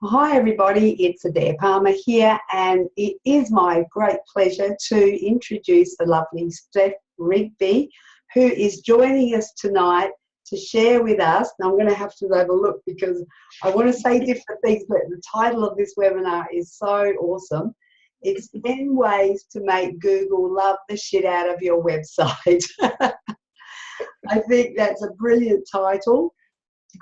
Hi everybody, it's Adair Palmer here, and it is my great pleasure to introduce the lovely Steph Rigby, who is joining us tonight to share with us. Now I'm going to have to have a look because I want to say different things, but the title of this webinar is so awesome. It's 10 ways to make Google love the shit out of your website. I think that's a brilliant title.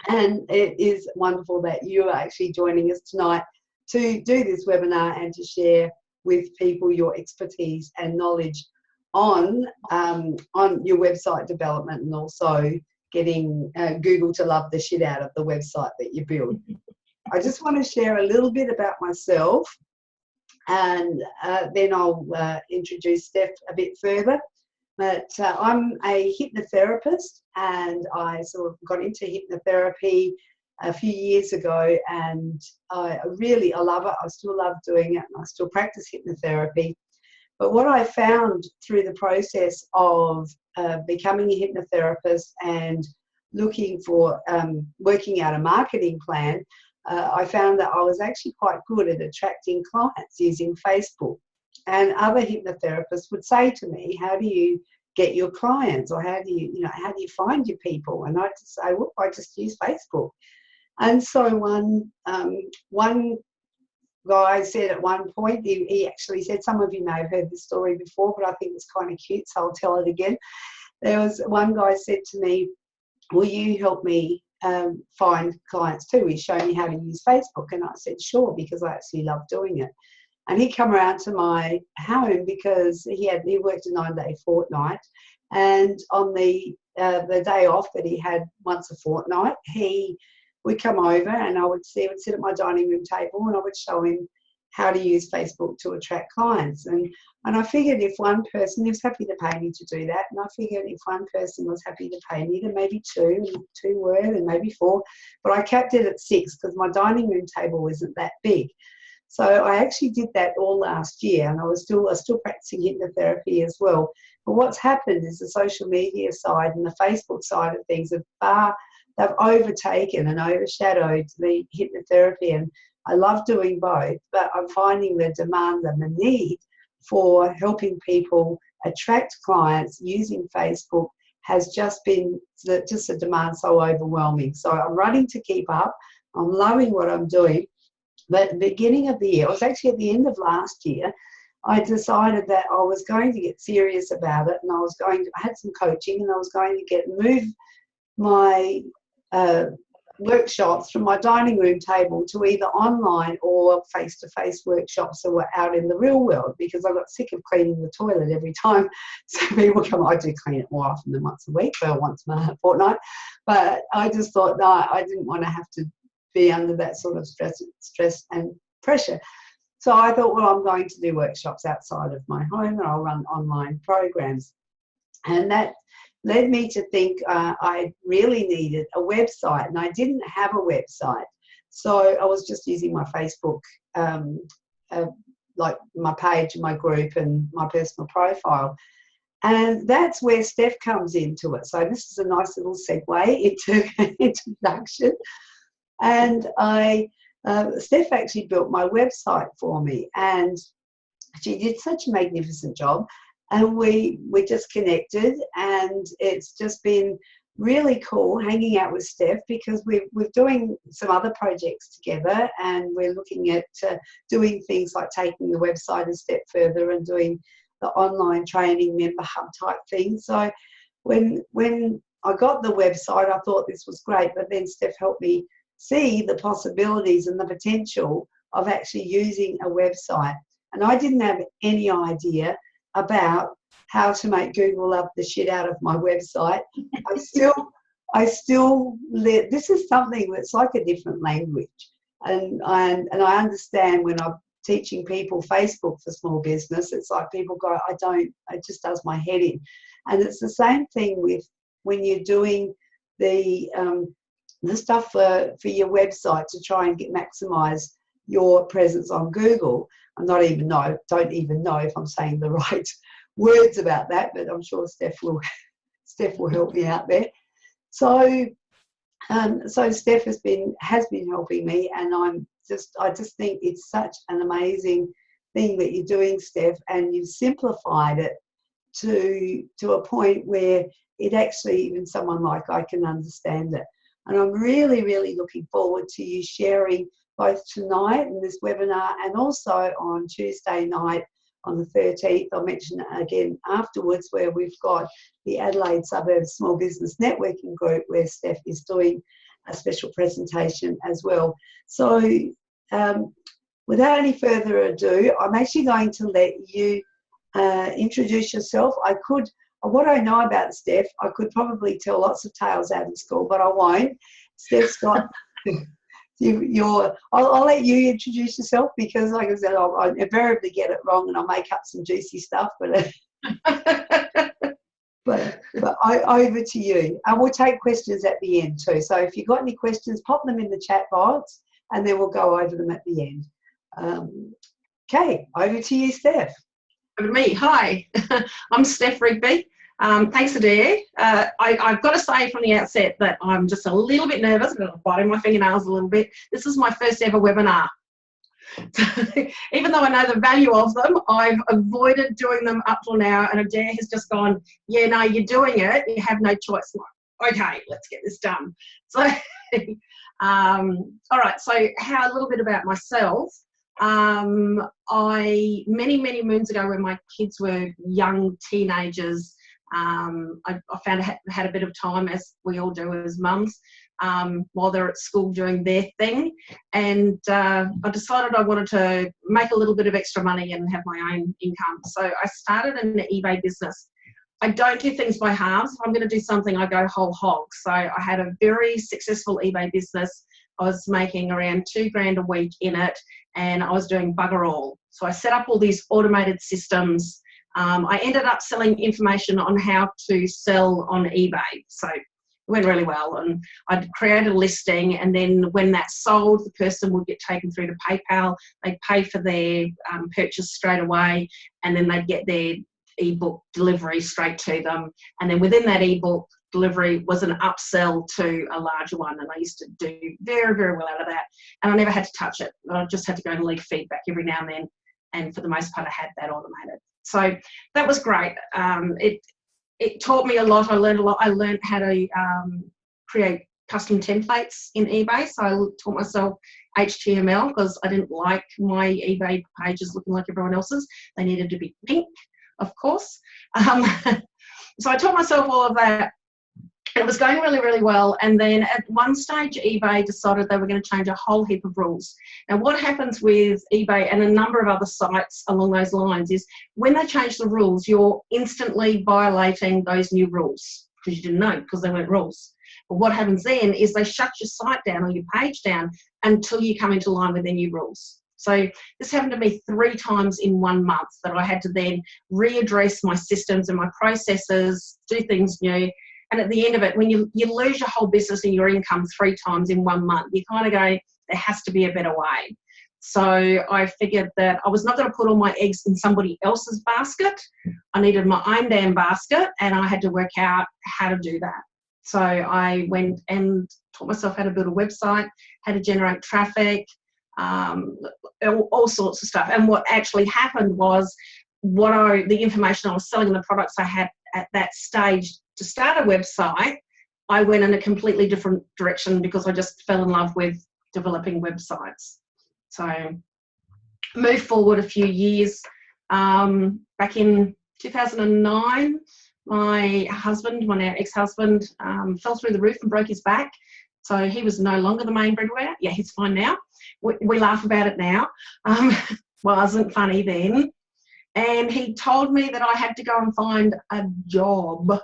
And it is wonderful that you are actually joining us tonight to do this webinar and to share with people your expertise and knowledge on your website development, and also getting Google to love the shit out of the website that you build. I just want to share a little bit about myself, and then I'll introduce Steph a bit further. But I'm a hypnotherapist, and I sort of got into hypnotherapy a few years ago, and I love it. I still love doing it, and I still practice hypnotherapy. But what I found through the process of becoming a hypnotherapist and looking for working out a marketing plan, I found that I was actually quite good at attracting clients using Facebook. And other hypnotherapists would say to me, how do you get your clients, or how do you find your people? And I'd just say, well, I just use Facebook. And so one guy said at one point, he actually said, some of you may have heard this story before, but I think it's kind of cute, so I'll tell it again. There was one guy said to me, will you help me find clients too? He showed me how to use Facebook. And I said, sure, because I actually love doing it. And he'd come around to my home because he worked a 9-day fortnight, and on the day off that he had once a fortnight, he would come over, and I would sit at my dining room table, and I would show him how to use Facebook to attract clients. And I figured if one person, he was happy to pay me to do that, and I figured if one person was happy to pay me, then maybe two were, and maybe four. But I capped it at 6 because my dining room table wasn't that big. So I actually did that all last year, and I was still practicing hypnotherapy as well. But what's happened is the social media side and the Facebook side of things they've overtaken and overshadowed the hypnotherapy, and I love doing both, but I'm finding the demand and the need for helping people attract clients using Facebook has just been the demand so overwhelming. So I'm running to keep up. I'm loving what I'm doing. But at the beginning of the year, it was actually at the end of last year, I decided that I was going to get serious about it, and I had some coaching, and I was going to move my workshops from my dining room table to either online or face-to-face workshops that were out in the real world, because I got sick of cleaning the toilet every time. So people come, I do clean it more often than once a week, or once a fortnight. But I just thought, no, I didn't want to have to be under that sort of stress and pressure. So I thought, well, I'm going to do workshops outside of my home, and I'll run online programs. And that led me to think I really needed a website, and I didn't have a website. So I was just using my Facebook, like my page, my group, and my personal profile. And that's where Steph comes into it. So this is a nice little segue into introduction. And Steph actually built my website for me, and she did such a magnificent job. And we just connected, and it's just been really cool hanging out with Steph, because we're doing some other projects together, and we're looking at doing things like taking the website a step further and doing the online training member hub type thing. So when I got the website, I thought this was great, but then Steph helped me see the possibilities and the potential of actually using a website. And I didn't have any idea about how to make Google love the shit out of my website. I still this is something that's like a different language. And I understand when I'm teaching people Facebook for small business, it's like people go, it just does my head in. And it's the same thing with when you're doing the stuff for your website to try and maximize your presence on Google. Don't even know if I'm saying the right words about that, but I'm sure Steph will help me out there. So Steph has been helping me, and I'm I just think it's such an amazing thing that you're doing, Steph, and you've simplified it to a point where it actually, even someone like I can understand it. And I'm really, really looking forward to you sharing both tonight in this webinar and also on Tuesday night on the 13th. I'll mention it again afterwards, where we've got the Adelaide Suburbs Small Business Networking Group, where Steph is doing a special presentation as well. So without any further ado, I'm actually going to let you introduce yourself. What I know about Steph, I could probably tell lots of tales out of school, but I won't. Steph's got I'll let you introduce yourself, because, like I said, I invariably get it wrong and I'll make up some juicy stuff. But over to you. And we'll take questions at the end too. So if you've got any questions, pop them in the chat box and then we'll go over them at the end. Okay, over to you, Steph. Over to me. Hi, I'm Steph Rigby. Thanks, Adair. I've got to say from the outset that I'm just a little bit nervous. I'm biting my fingernails a little bit. This is my first ever webinar. Even though I know the value of them, I've avoided doing them up till now, and Adair has just gone, yeah, no, you're doing it. You have no choice. Okay, let's get this done. So, all right, so a little bit about myself. Many moons ago, when my kids were young teenagers, I found I had a bit of time, as we all do as mums, while they're at school doing their thing, and I decided I wanted to make a little bit of extra money and have my own income. So I started an eBay business. I don't do things by halves. If I'm going to do something, I go whole hog. So I had a very successful eBay business. I was making around $2,000 a week in it, and I was doing bugger all. So I set up all these automated systems. I ended up selling information on how to sell on eBay. So it went really well, and I'd create a listing, and then when that sold, the person would get taken through to PayPal. They'd pay for their purchase straight away, and then they'd get their ebook delivery straight to them. And then within that ebook delivery was an upsell to a larger one, and I used to do very, very well out of that. And I never had to touch it. I just had to go and leave feedback every now and then, and for the most part I had that automated. So that was great. It taught me a lot. I learned a lot. I learned how to create custom templates in eBay. So I taught myself HTML, because I didn't like my eBay pages looking like everyone else's. They needed to be pink, of course. So I taught myself all of that. It was going really, really well. And then at one stage, eBay decided they were going to change a whole heap of rules. Now, what happens with eBay and a number of other sites along those lines is when they change the rules, you're instantly violating those new rules because you didn't know, because they weren't rules. But what happens then is they shut your site down or your page down until you come into line with their new rules. So this happened to me 3 times in 1 month, that I had to then readdress my systems and my processes, do things new. And at the end of it, when you lose your whole business and your income 3 times in 1 month, you kind of go, there has to be a better way. So I figured that I was not going to put all my eggs in somebody else's basket. I needed my own damn basket, and I had to work out how to do that. So I went and taught myself how to build a website, how to generate traffic, all sorts of stuff. And what actually happened was the information I was selling and the products I had at that stage to start a website, I went in a completely different direction because I just fell in love with developing websites. So moved forward a few years. Back in 2009, my husband, my now ex-husband, fell through the roof and broke his back. So he was no longer the main breadwinner. Yeah, he's fine now. We laugh about it now. Wasn't funny then. And he told me that I had to go and find a job.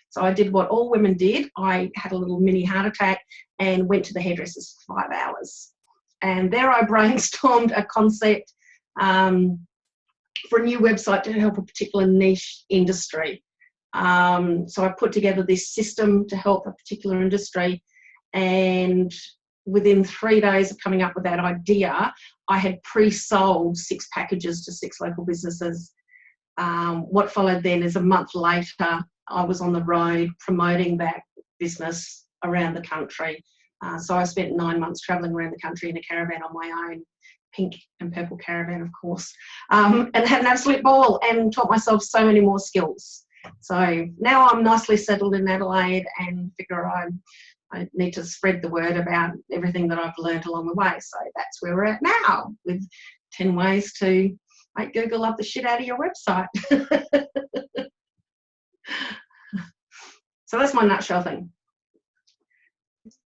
So I did what all women did. I had a little mini heart attack and went to the hairdressers for 5 hours. And there I brainstormed a concept for a new website to help a particular niche industry. So I put together this system to help a particular industry, and within 3 days of coming up with that idea, I had pre-sold 6 packages to 6 local businesses. What followed then is a month later, I was on the road promoting that business around the country. So I spent 9 months travelling around the country in a caravan on my own, pink and purple caravan, of course, and had an absolute ball and taught myself so many more skills. So now I'm nicely settled in Adelaide and figure I need to spread the word about everything that I've learned along the way. So that's where we're at now, with 10 ways to make Google love the shit out of your website. So that's my nutshell thing.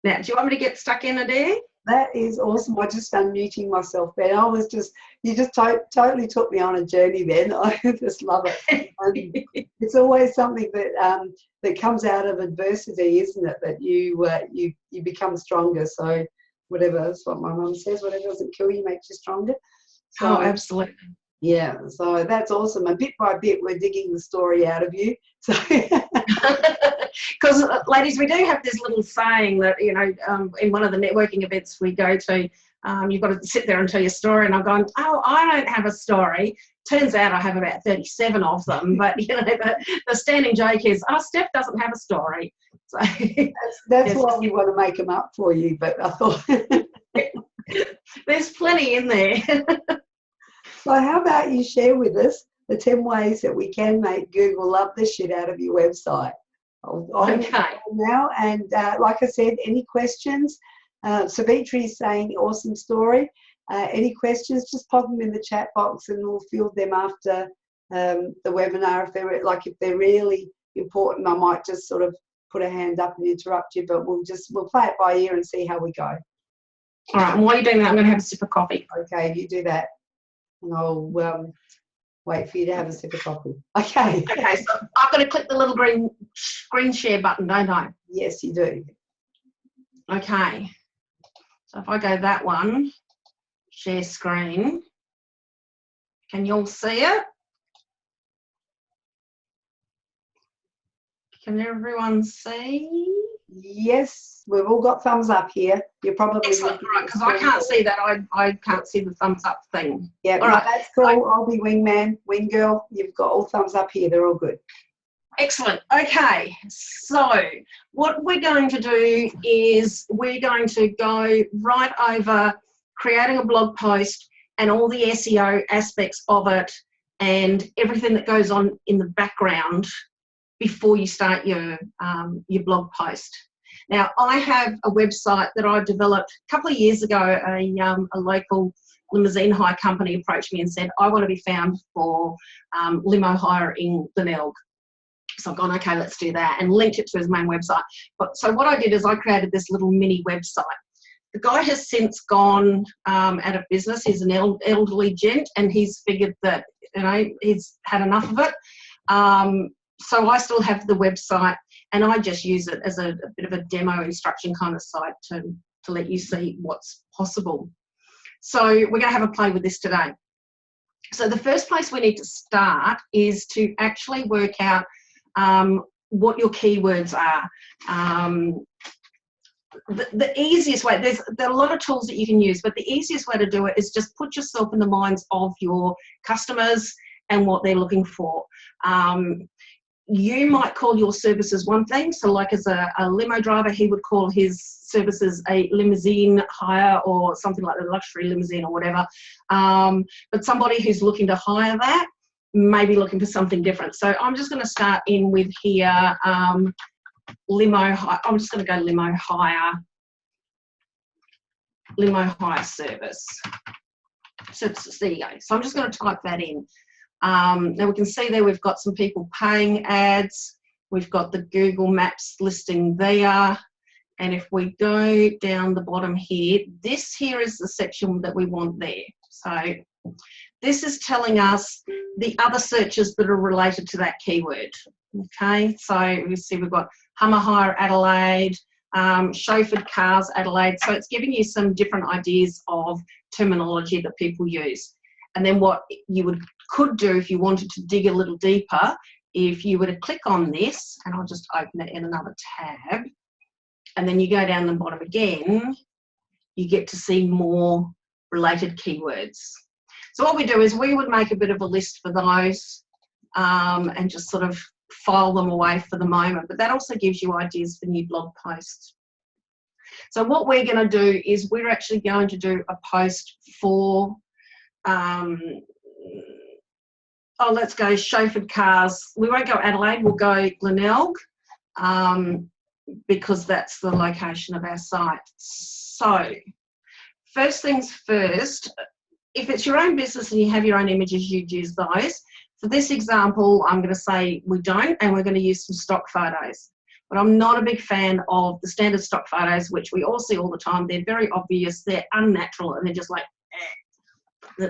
Now, do you want me to get stuck in, Adair? That is awesome. I just unmuting myself then. You just totally took me on a journey then. I just love it. It's always something that comes out of adversity, isn't it? That you become stronger. So whatever, that's what my mum says, whatever doesn't kill you makes you stronger. So, oh, absolutely. Yeah, so that's awesome. And bit by bit, we're digging the story out of you. So, because ladies, we do have this little saying that, you know, in one of the networking events we go to, you've got to sit there and tell your story. And I'm going, oh, I don't have a story. Turns out I have about 37 of them. But, you know, the standing joke is, oh, Steph doesn't have a story. So that's why we want to make them up for you. But I thought there's plenty in there. So how about you share with us the 10 ways that we can make Google love the shit out of your website? Okay. Now, and like I said, any questions? Savitri is saying awesome story. Any questions, just pop them in the chat box and we'll field them after the webinar. If they're really important, I might just sort of put a hand up and interrupt you, but we'll play it by ear and see how we go. All right, and while you're doing that, I'm going to have a sip of coffee. Okay, you do that. And I'll wait for you to have a sip of coffee. Okay. Okay, so I've got to click the little green share button, don't I? Yes, you do. Okay. So if I go that one, share screen, can you all see it? Can everyone see? Yes, we've all got thumbs up here. You're probably excellent, right? Because I can't see that. I can't see the thumbs up thing. Yeah, all right. That's cool. I'll be wingman, wing girl. You've got all thumbs up here. They're all good. Excellent. Okay, so what we're going to do is we're going to go right over creating a blog post and all the SEO aspects of it and everything that goes on in the background before you start your blog post. Now, I have a website that I developed a couple of years ago. A local limousine hire company approached me and said, I want to be found for limo hire in Glenelg. So I've gone, okay, let's do that, and linked it to his main website. So what I did is I created this little mini website. The guy has since gone out of business. He's an elderly gent, and he's figured that, you know, he's had enough of it. So I still have the website, and I just use it as a bit of a demo instruction kind of site to let you see what's possible. So we're going to have a play with this today. So the first place we need to start is to actually work out what your keywords are. The easiest way, there are a lot of tools that you can use, but the easiest way to do it is just put yourself in the minds of your customers and what they're looking for. You might call your services one thing. So like as a limo driver, he would call his services a limousine hire or something like a luxury limousine or whatever. But somebody who's looking to hire that may be looking for something different. So I'm just going to start in with here, limo hire. I'm just going to go limo hire service. So there you go. So I'm just going to type that in. Now we can see there we've got some people paying ads. We've got the Google Maps listing there. And if we go down the bottom here, this here is the section that we want there. So this is telling us the other searches that are related to that keyword. Okay, so we see we've got Hummer Hire Adelaide, chauffeured cars Adelaide. So it's giving you some different ideas of terminology that people use. And then what you could do if you wanted to dig a little deeper, if you were to click on this, and I'll just open it in another tab, and then you go down the bottom again, you get to see more related keywords. So what we do is we would make a bit of a list for those and just sort of file them away for the moment, but that also gives you ideas for new blog posts. So what we're going to do is we're actually going to do a post for, let's go Showford Cars. We won't go Adelaide, we'll go Glenelg, because that's the location of our site. So first things first, if it's your own business and you have your own images, you'd use those. For this example, I'm going to say we don't, and we're going to use some stock photos. But I'm not a big fan of the standard stock photos, which we all see all the time. They're very obvious, they're unnatural, and they're just like,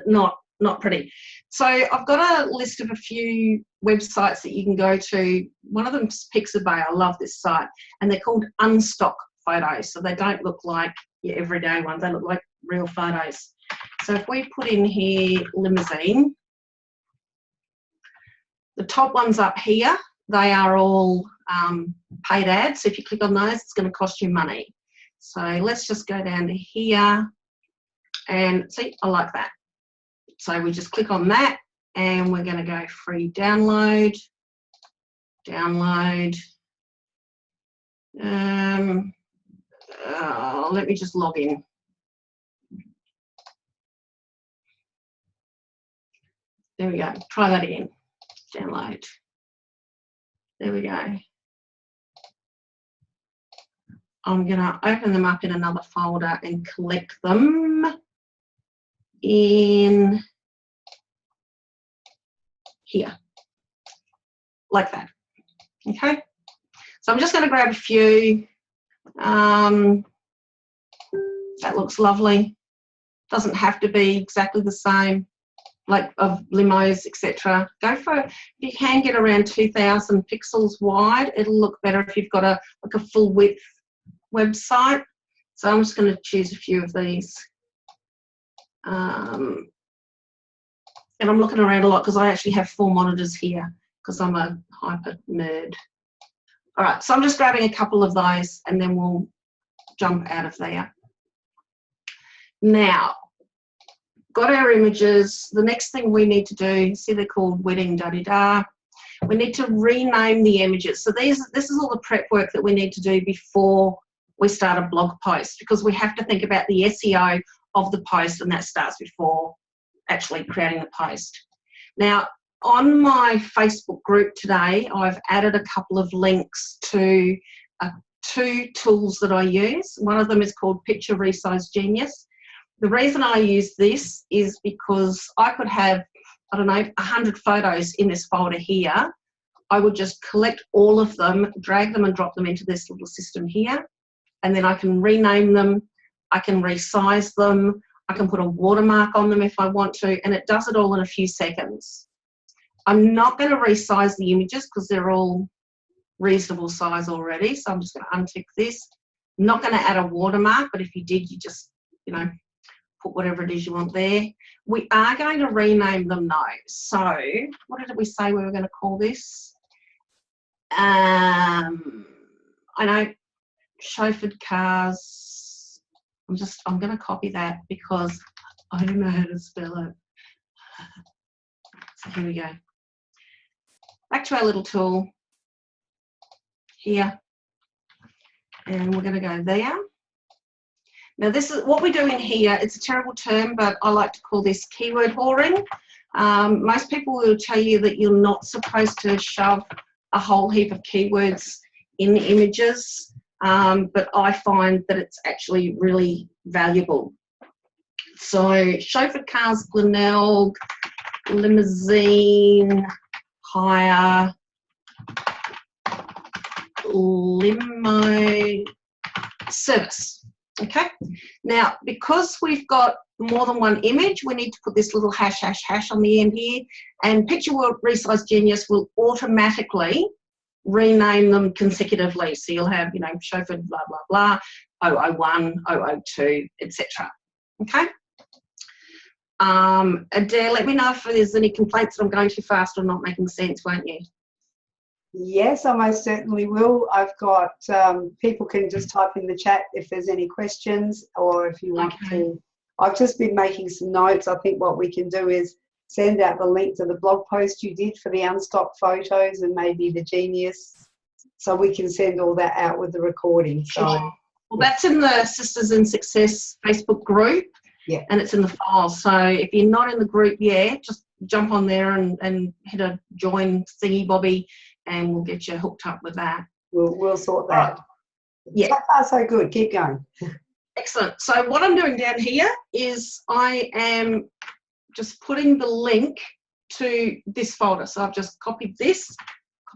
not pretty. So I've got a list of a few websites that you can go to. One of them's Pixabay. I love this site, and they're called unstock photos. So they don't look like your everyday ones. They look like real photos. So if we put in here limousine, the top ones up here, they are all paid ads. So if you click on those, it's going to cost you money. So let's just go down to here and see, I like that. So we just click on that and we're going to go free download, download. Let me just log in. There we go. Try that again. Download. There we go. I'm going to open them up in another folder and collect them in here, like that. Okay. So I'm just going to grab a few. That looks lovely. Doesn't have to be exactly the same, like of limos, etc. Go for, if you can get around 2,000 pixels wide, it'll look better if you've got a full width website. So I'm just going to choose a few of these. And I'm looking around a lot because I actually have 4 monitors here because I'm a hyper nerd. All right, so I'm just grabbing a couple of those and then we'll jump out of there. Now, got our images. The next thing we need to do, see they're called wedding da-di-da. We need to rename the images. So this is all the prep work that we need to do before we start a blog post, because we have to think about the SEO of the post, and that starts before actually creating the post. Now, on my Facebook group today, I've added a couple of links to 2 tools that I use. One of them is called Picture Resize Genius. The reason I use this is because I could have, I don't know, 100 photos in this folder here. I would just collect all of them, drag them and drop them into this little system here, and then I can rename them, I can resize them, I can put a watermark on them if I want to, and it does it all in a few seconds. I'm not going to resize the images because they're all reasonable size already, so I'm just going to untick this. I'm not going to add a watermark, but if you did, you just, you know, put whatever it is you want there. We are going to rename them though. So what did we say we were going to call this? I know, Showford Cars. I'm going to copy that because I don't know how to spell it. So here we go. Back to our little tool here, and we're going to go there. Now this is what we do in here. It's a terrible term, but I like to call this keyword whoring. Most people will tell you that you're not supposed to shove a whole heap of keywords in the images, but I find that it's actually really valuable. So Showford Cars, Glenelg, limousine, hire, limo, service. Okay, now because we've got more than one image, we need to put this little hash on the end here, and Picture Resize Genius will automatically rename them consecutively. So you'll have, you know, Showford blah blah blah, 001, 002, etc. Okay. Adair, let me know if there's any complaints that I'm going too fast or not making sense, won't you? Yes, I most certainly will. I've got, people can just type in the chat if there's any questions, or if you want to. I've just been making some notes. I think what we can do is send out the link to the blog post you did for the unstock photos and maybe the Genius, so we can send all that out with the recording. So Well, that's in the Sisters in Success Facebook group, and it's in the files. So if you're not in the group yet, just jump on there and hit a join thingy bobby, and we'll get you hooked up with that. We'll sort that. Right. Yeah. So far, so good. Keep going. Excellent. So what I'm doing down here is I am just putting the link to this folder. So I've just copied this,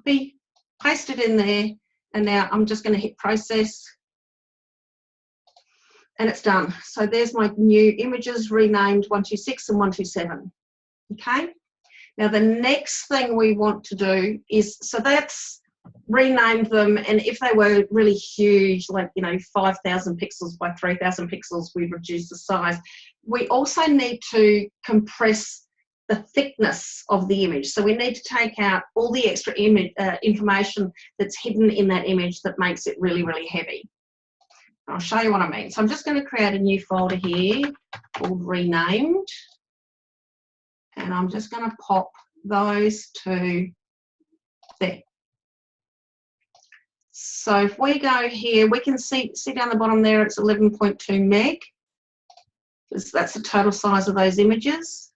paste it in there, and now I'm just going to hit process, and it's done. So there's my new images renamed 126 and 127. Okay. Now the next thing we want to do is, so that's renamed them, and if they were really huge, like 5,000 pixels by 3,000 pixels, we've reduced the size. We also need to compress the thickness of the image. So we need to take out all the extra information that's hidden in that image that makes it really, really heavy. I'll show you what I mean. So I'm just going to create a new folder here called renamed, and I'm just going to pop those to there. So if we go here, we can see down the bottom there, it's 11.2 meg. That's the total size of those images.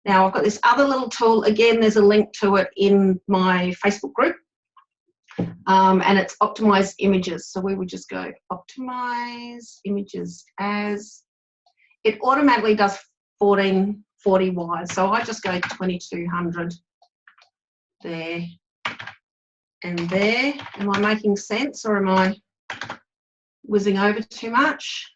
Now I've got this other little tool. Again, there's a link to it in my Facebook group. And it's optimize images. So we would just go optimize images as, it automatically does 1440 wide. So I just go 2200 there and there. Am I making sense, or am I whizzing over too much?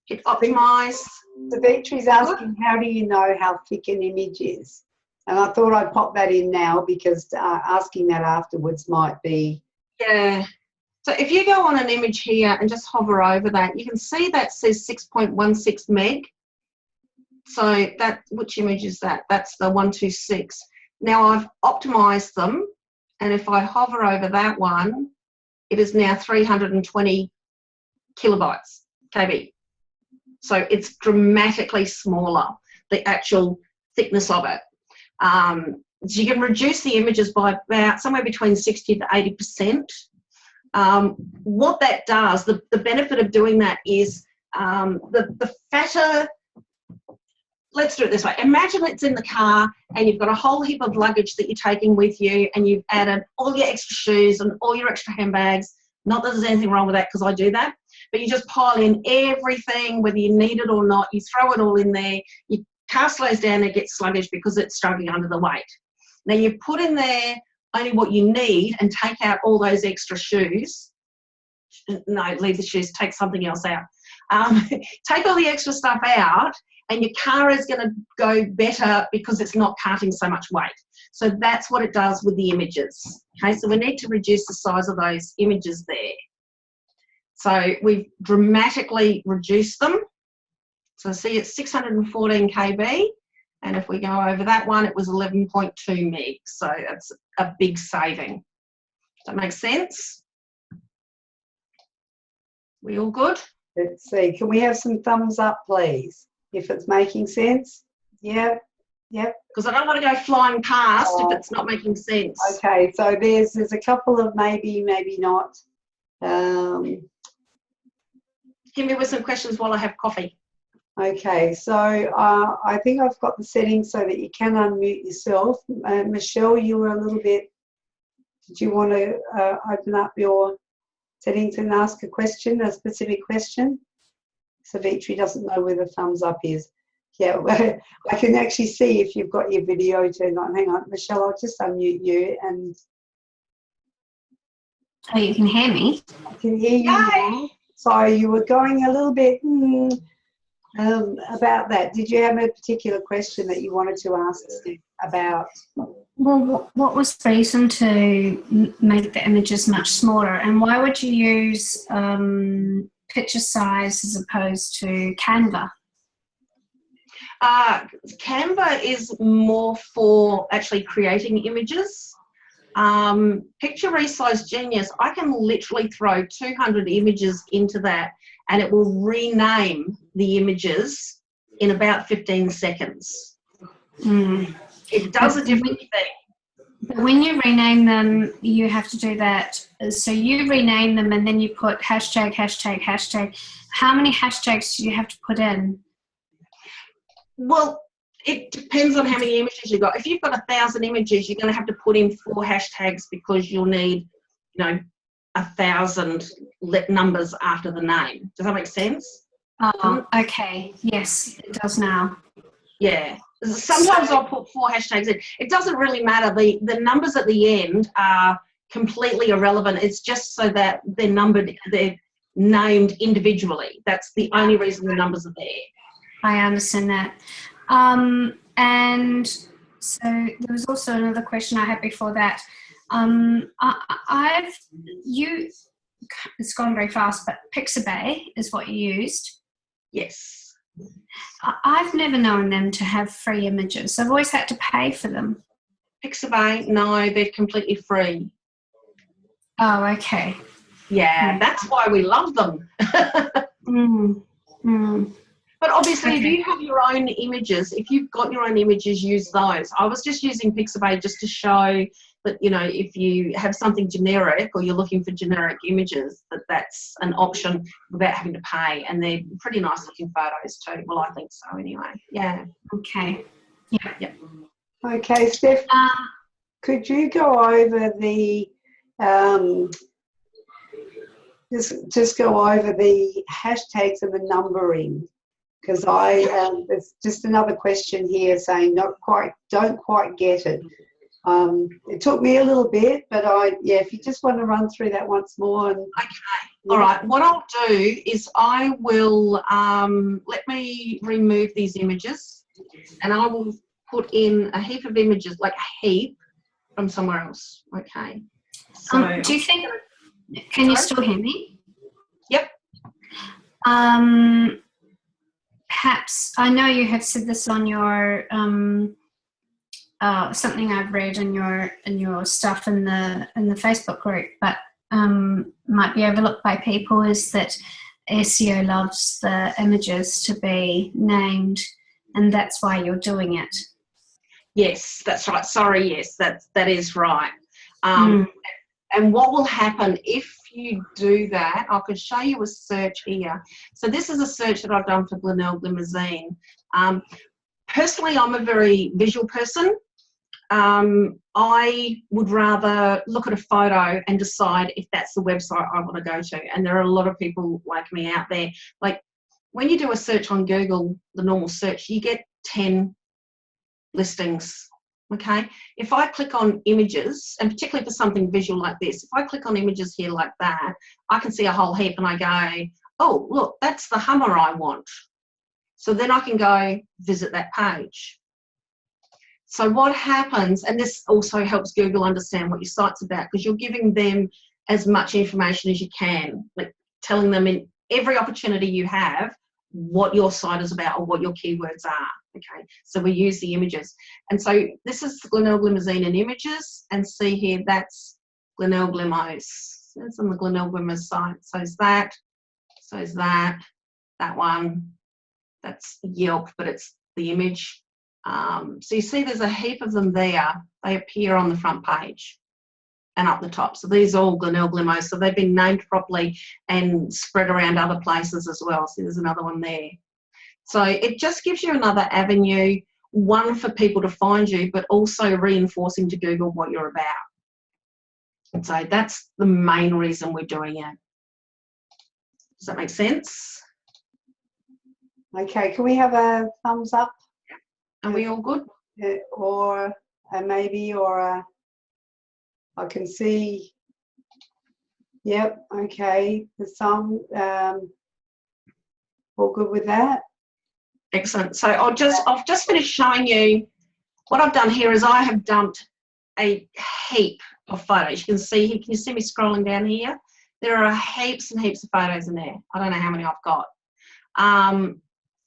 Hit optimize. Savitri's asking, how do you know how thick an image is? And I thought I'd pop that in now, because asking that afterwards might be... Yeah. So if you go on an image here and just hover over that, you can see that says 6.16 meg. So that, which image is that? That's the 126. Now I've optimized them, and if I hover over that one, it is now 320 kilobytes, KB. So it's dramatically smaller, the actual thickness of it. So you can reduce the images by about somewhere between 60 to 80%. What that does, the benefit of doing that is the fatter, let's do it this way. Imagine it's in the car and you've got a whole heap of luggage that you're taking with you, and you've added all your extra shoes and all your extra handbags. Not that there's anything wrong with that, because I do that. But you just pile in everything, whether you need it or not. You throw it all in there. Your car slows down and gets sluggish because it's struggling under the weight. Now you put in there only what you need and take out all those extra shoes. No, leave the shoes, take something else out. Take all the extra stuff out, and your car is going to go better because it's not carting so much weight. So that's what it does with the images. Okay, so we need to reduce the size of those images there. So we've dramatically reduced them. So see, it's 614 KB, and if we go over that one, it was 11.2 meg. So it's a big saving. Does that make sense? We all good? Let's see. Can we have some thumbs up, please, if it's making sense? Yeah. Yep. Because I don't want to go flying past if it's not making sense. Okay, so there's a couple of maybe not. Hit me with some questions while I have coffee. Okay, so I think I've got the settings so that you can unmute yourself. Michelle, you were a little bit, did you want to open up your settings and ask a question, a specific question? Savitri doesn't know where the thumbs up is. Yeah, well, I can actually see if you've got your video turned on. Hang on, Michelle, I'll just unmute you. And oh, you can hear me? I can hear you now. So you were going a little bit about that. Did you have a particular question that you wanted to ask about? Well, what was the reason to make the images much smaller, and why would you use picture size as opposed to Canva? Canva is more for actually creating images. Picture Resize Genius, I can literally throw 200 images into that, and it will rename the images in about 15 seconds. It does a different thing. But when you rename them, you have to do that. So you rename them and then you put hashtag, hashtag, hashtag. How many hashtags do you have to put in? Well, it depends on how many images you've got. If you've got 1,000 images, you're going to have to put in 4 hashtags because you'll need, 1,000 numbers after the name. Does that make sense? Oh, okay. Yes, it does now. Yeah. Sometimes I'll put 4 hashtags in. It doesn't really matter. The numbers at the end are completely irrelevant. It's just so that they're named individually. That's the only reason the numbers are there. I understand that. And so there was also another question I had before that. It's gone very fast, but Pixabay is what you used. Yes. I've never known them to have free images. I've always had to pay for them. Pixabay, no, they're completely free. Oh, okay. Yeah, that's why we love them. But obviously, if you have your own images, if you've got your own images, use those. I was just using Pixabay just to show that, if you have something generic or you're looking for generic images, that's an option without having to pay. And they're pretty nice looking photos too. Well, I think so anyway. Yeah. Okay. Yeah. Yeah. Okay, Steph, could you go over the just go over the hashtags and the numbering? Because there's just another question here saying don't quite get it. It took me a little bit, but if you just want to run through that once more. Okay. All right. What I'll do is I will let me remove these images, and I will put in a heap of images, like a heap, from somewhere else. Okay. So do you think? Can you still hear me? Yep. Perhaps I know you have said this on your something I've read in your stuff in the Facebook group, but might be overlooked by people, is that SEO loves the images to be named, and that's why you're doing it. Yes, that's right. Sorry, yes, that is right. And what will happen if you do that, I could show you a search here. So this is a search that I've done for Glenelg Limousine. Personally, I'm a very visual person. I would rather look at a photo and decide if that's the website I want to go to. And there are a lot of people like me out there. Like when you do a search on Google, the normal search, you get 10 listings. Okay, if I click on images, and particularly for something visual like this, if I click on images here like that, I can see a whole heap and I go, oh, look, that's the Hummer I want. So then I can go visit that page. So what happens, and this also helps Google understand what your site's about, because you're giving them as much information as you can, like telling them in every opportunity you have what your site is about or what your keywords are. Okay, so we use the images. And so this is Glenelg Limousine in images, and see here, that's Glenelg Limos. It's on the Glenelg Limos site. So is that, that one, that's Yelp, but it's the image. So you see there's a heap of them there. They appear on the front page and up the top. So these are all Glenelg Limos. So they've been named properly and spread around other places as well. So there's another one there. So it just gives you another avenue, one, for people to find you, but also reinforcing to Google what you're about. And so that's the main reason we're doing it. Does that make sense? Okay, can we have a thumbs up? Are we all good? Or a maybe, or a, I can see, yep, okay, there's some, all good with that? Excellent. So I've just finished showing you what I've done here. Is I have dumped a heap of photos. You can see here, can you see me scrolling down here? There are heaps and heaps of photos in there. I don't know how many I've got.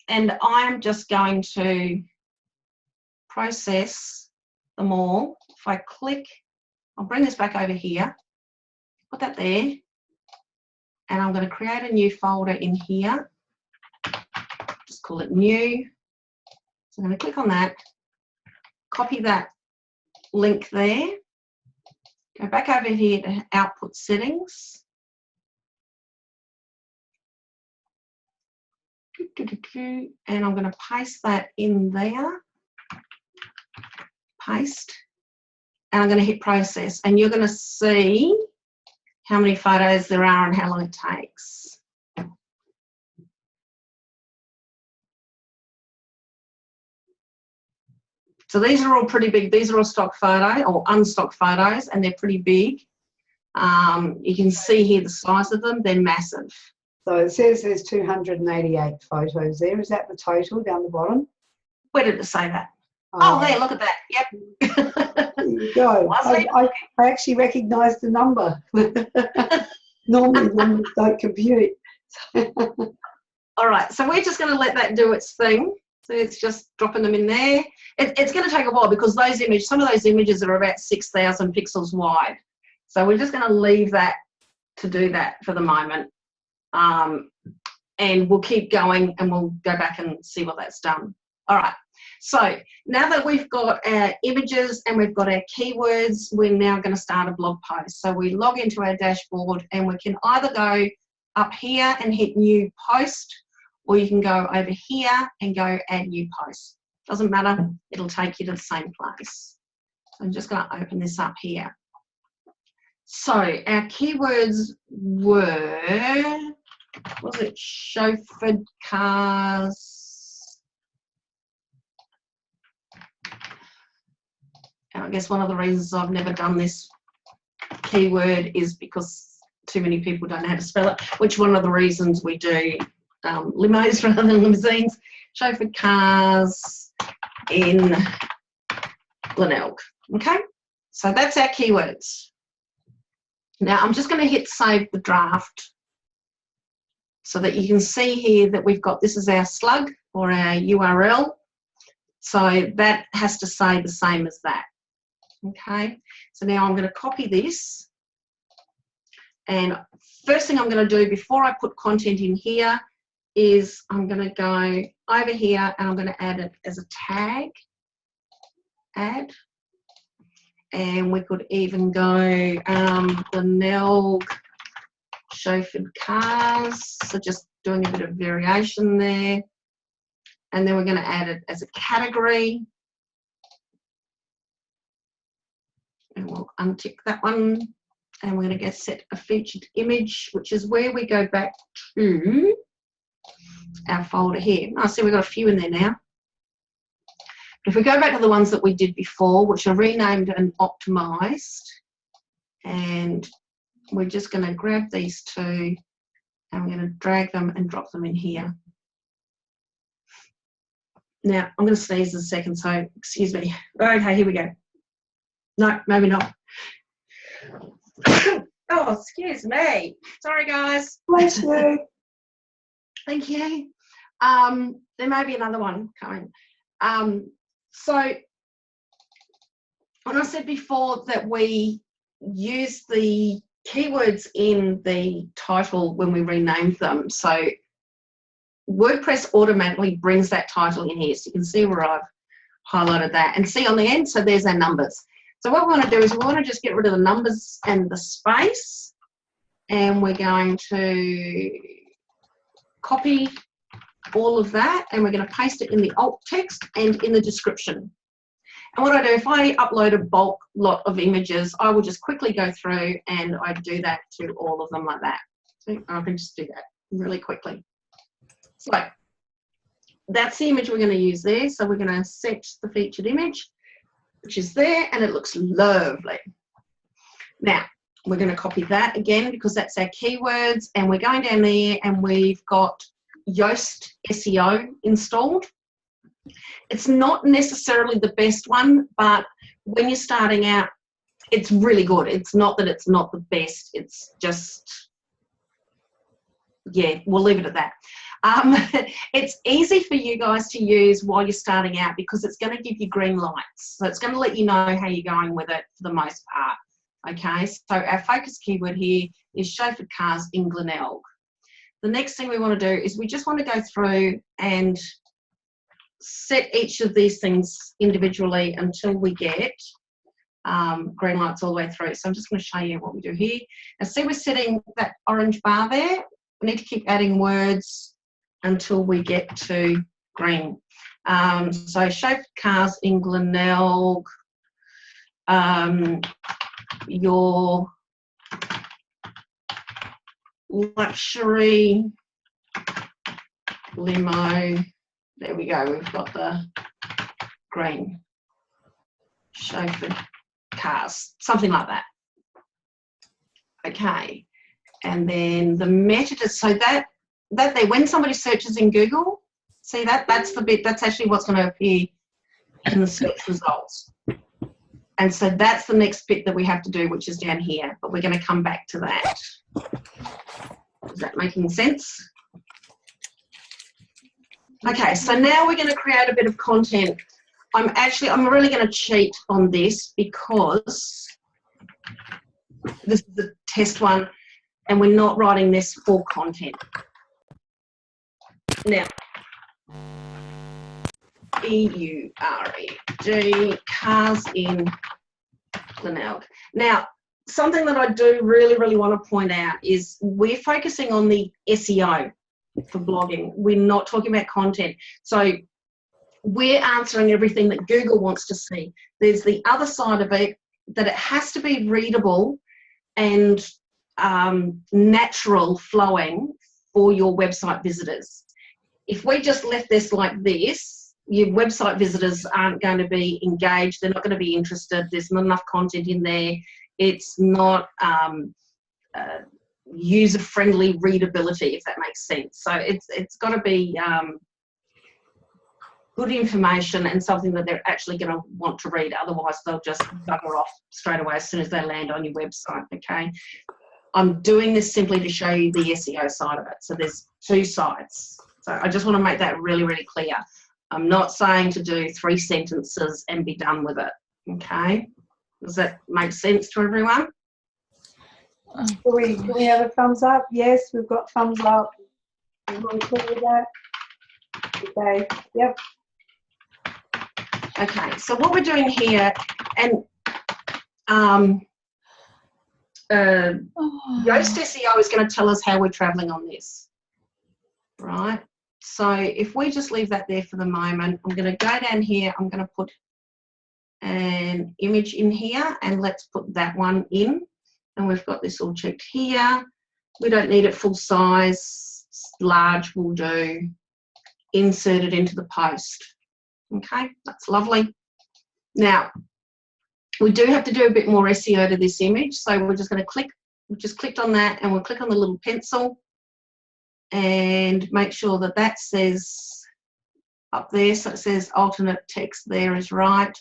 And I'm just going to process them all. If I click, I'll bring this back over here, put that there, and I'm going to create a new folder in here. Just call it new. So I'm going to click on that, copy that link there, Go back over here to output settings. And I'm going to paste that in there. Paste. And I'm going to hit process. And you're going to see how many photos there are and how long it takes. So these are all pretty big. These are all stock photos or unstock photos, and they're pretty big. You can see here the size of them. They're massive. So it says there's 288 photos there. Is that the total down the bottom? Where did it say that? Oh, there, look at that. Yep. There you go. I actually recognised the number. Normally numbers don't compute. All right, so we're just going to let that do its thing. So it's just dropping them in there. It's going to take a while because those images, some of those images are about 6,000 pixels wide. So we're just going to leave that to do that for the moment. And we'll keep going and we'll go back and see what that's done. All right. So now that we've got our images and we've got our keywords, we're now going to start a blog post. So we log into our dashboard and we can either go up here and hit new post, or you can go over here and go add new post. Doesn't matter, it'll take you to the same place. So I'm just going to open this up here. So our keywords were, was it chauffeured cars? I guess one of the reasons I've never done this keyword is because too many people don't know how to spell it, which one of the reasons we do limos rather than limousines. Chauffeured cars in Glenelg. Okay, so that's our keywords. Now I'm just going to hit save the draft so that you can see here that we've got, this is our slug or our URL. So that has to say the same as that. Okay, so now I'm going to copy this, and first thing I'm going to do before I put content in here is I'm going to go over here and I'm going to add it as a tag, add, and we could even go Glenelg chauffeured cars, so just doing a bit of variation there, and then we're going to add it as a category. And we'll untick that one, and we're going to get set a featured image, which is where we go back to our folder here. I see we've got a few in there now. If we go back to the ones that we did before, which are renamed and optimized, and we're just going to grab these two and we're going to drag them and drop them in here. Now, I'm going to sneeze in a second, so excuse me. Okay, here we go. No, maybe not. Oh, excuse me. Sorry, guys. Bless you. Thank you. There may be another one coming. So when I said before that we use the keywords in the title when we renamed them, so WordPress automatically brings that title in here. So you can see where I've highlighted that, and see on the end, so there's our numbers. So what we want to do is we want to just get rid of the numbers and the space, and we're going to copy all of that and we're going to paste it in the alt text and in the description. And what I do, if I upload a bulk lot of images, I will just quickly go through and I do that to all of them like that. So I can just do that really quickly. So that's the image we're going to use there. So we're going to set the featured image, which is there, and it looks lovely. Now, we're going to copy that again because that's our keywords, and we're going down there and we've got Yoast SEO installed. It's not necessarily the best one, but when you're starting out, it's really good. It's not that it's not the best, it's just, yeah, we'll leave it at that. It's easy for you guys to use while you're starting out because it's going to give you green lights. So it's going to let you know how you're going with it for the most part. Okay, so our focus keyword here is chauffeured cars in Glenelg. The next thing we want to do is we just want to go through and set each of these things individually until we get green lights all the way through. So I'm just going to show you what we do here. Now see, we're setting that orange bar there. We need to keep adding words until we get to green. So chauffeured cars in Glenelg, your luxury limo. There we go, we've got the green chauffeured cars, something like that. Okay, and then the metadata, so that there, when somebody searches in Google, see that's the bit, that's actually what's going to appear in the search results. And so that's the next bit that we have to do, which is down here, but we're going to come back to that. Is that making sense? Okay, so now we're going to create a bit of content. I'm really going to cheat on this because this is the test one and we're not writing this for content. Now, EUREG, cars in Glenelg. Now, something that I do really want to point out is we're focusing on the SEO for blogging. We're not talking about content. So we're answering everything that Google wants to see. There's the other side of it, that it has to be readable and natural flowing for your website visitors. If we just left this like this, your website visitors aren't going to be engaged, they're not going to be interested, there's not enough content in there, it's not user-friendly readability, if that makes sense. So it's got to be good information and something that they're actually going to want to read, otherwise they'll just bugger off straight away as soon as they land on your website, okay? I'm doing this simply to show you the SEO side of it. So there's two sides. So I just want to make that really clear. I'm not saying to do 3 sentences and be done with it, okay? Does that make sense to everyone? Do we have a thumbs up? Yes, we've got thumbs up. Everyone clear with that? Okay, yep. Okay, so what we're doing here, and Yoast SEO is going to tell us how we're traveling on this, right? So if we just leave that there for the moment, I'm going to go down here, I'm going to put an image in here, and let's put that one in. And we've got this all checked here. We don't need it full size, large will do. Insert it into the post. Okay, that's lovely. Now, we do have to do a bit more SEO to this image, so we're just going to click, we've just clicked on that, and we'll click on the little pencil and make sure that that says up there, so it says alternate text there is right.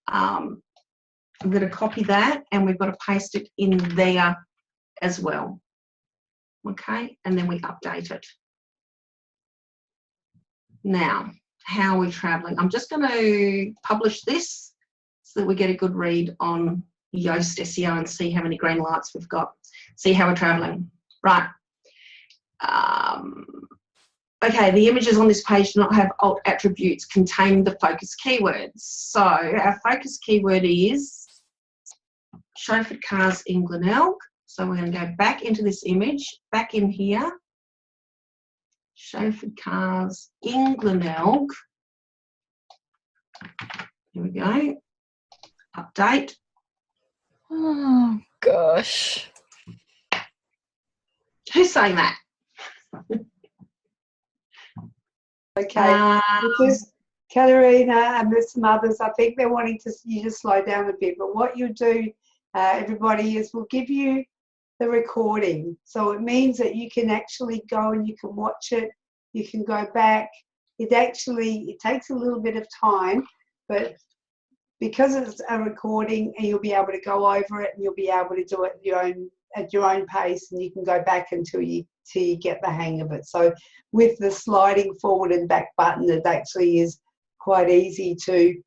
I'm going to copy that, and we've got to paste it in there as well. Okay, and then we update it. Now, how are we traveling? I'm just going to publish this so that we get a good read on Yoast SEO and see how many green lights we've got. See how we're traveling. Right. Okay, the images on this page do not have alt attributes containing the focus keywords. So our focus keyword is chauffeured cars in Glenelg. So we're going to go back into this image, back in here. Chauffeured cars in Glenelg. Here we go. Update. Oh, gosh. Who's saying that? Okay, just Katerina and there's some others, I think they're wanting you to slow down a bit, but what you do, everybody, is we'll give you the recording. So it means that you can actually go and you can watch it, you can go back. It takes a little bit of time, but because it's a recording, and you'll be able to go over it and you'll be able to do it at your own pace, and you can go back until you get the hang of it. So with the sliding forward and back button, it actually is quite easy to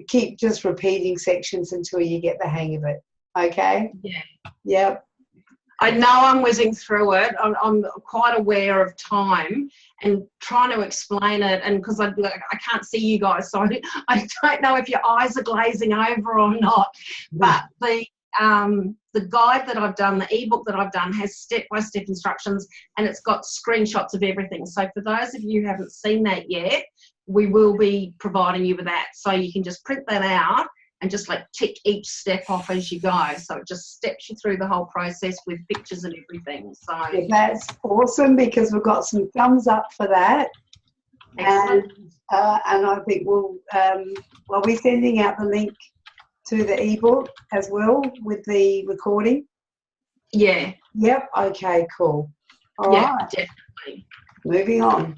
keep just repeating sections until you get the hang of it. Okay? Yeah. Yep. I know I'm whizzing through it. I'm quite aware of time and trying to explain it, and because I can't see you guys, so I don't know if your eyes are glazing over or not. But the guide that I've done, the ebook that I've done, has step-by-step instructions, and it's got screenshots of everything. So for those of you who haven't seen that yet, we will be providing you with that. So you can just print that out and just like tick each step off as you go. So it just steps you through the whole process with pictures and everything. So yeah, that's awesome, because we've got some thumbs up for that. excellent. And I think we'll be sending out the link to the ebook as well with the recording. Yeah. Yep. Okay. Cool. All Yeah, right. definitely. Moving on.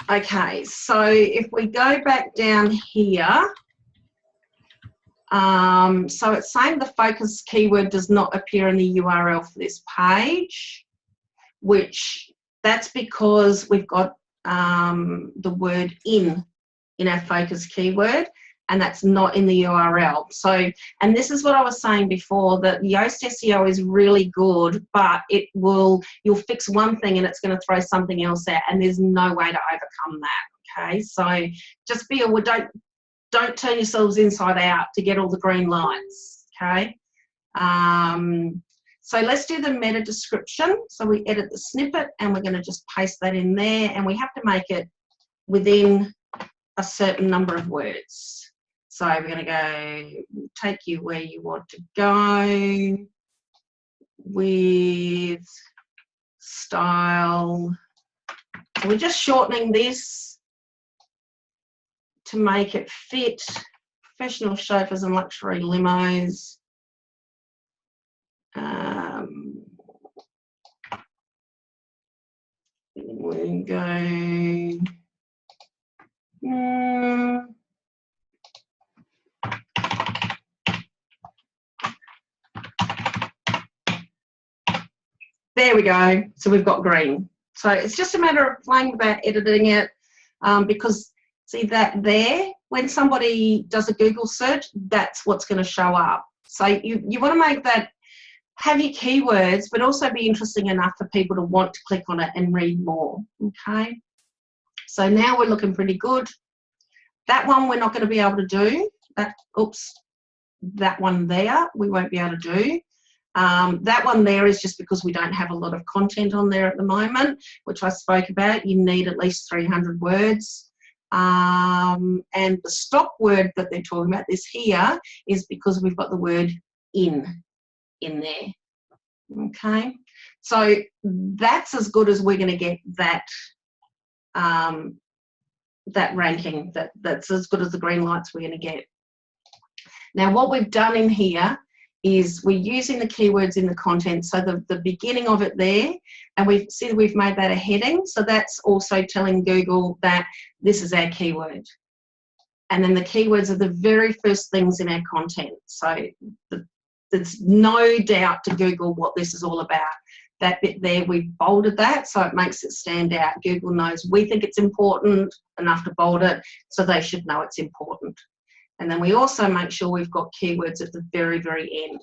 Okay, so if we go back down here, so it's saying the focus keyword does not appear in the URL for this page, which that's because we've got the word in our focus keyword, and that's not in the URL. So, and this is what I was saying before, that Yoast SEO is really good, but you'll fix one thing and it's going to throw something else out, and there's no way to overcome that. Okay, so just be aware, don't turn yourselves inside out to get all the green lights. Okay, so let's do the meta description. So we edit the snippet and we're going to just paste that in there, and we have to make it within a certain number of words. So we're going to go, take you where you want to go with style. So we're just shortening this to make it fit professional chauffeurs and luxury limos. We go. There we go. So we've got green. So it's just a matter of playing about editing it, because see that there, when somebody does a Google search, that's what's going to show up. So you want to make that, have your keywords, but also be interesting enough for people to want to click on it and read more. Okay. So now we're looking pretty good. That one we're not going to be able to do. That one there we won't be able to do. That one there is just because we don't have a lot of content on there at the moment, which I spoke about. You need at least 300 words. And the stop word that they're talking about, this here, is because we've got the word in there. Okay, so that's as good as we're going to get that that ranking. That's as good as the green lights we're going to get. Now what we've done in here is we're using the keywords in the content, so the beginning of it there, and we've made that a heading, so that's also telling Google that this is our keyword. And then the keywords are the very first things in our content, so there's no doubt to Google what this is all about. That bit there, we've bolded that, so it makes it stand out. Google knows we think it's important enough to bold it, so they should know it's important. And then we also make sure we've got keywords at the very, very end.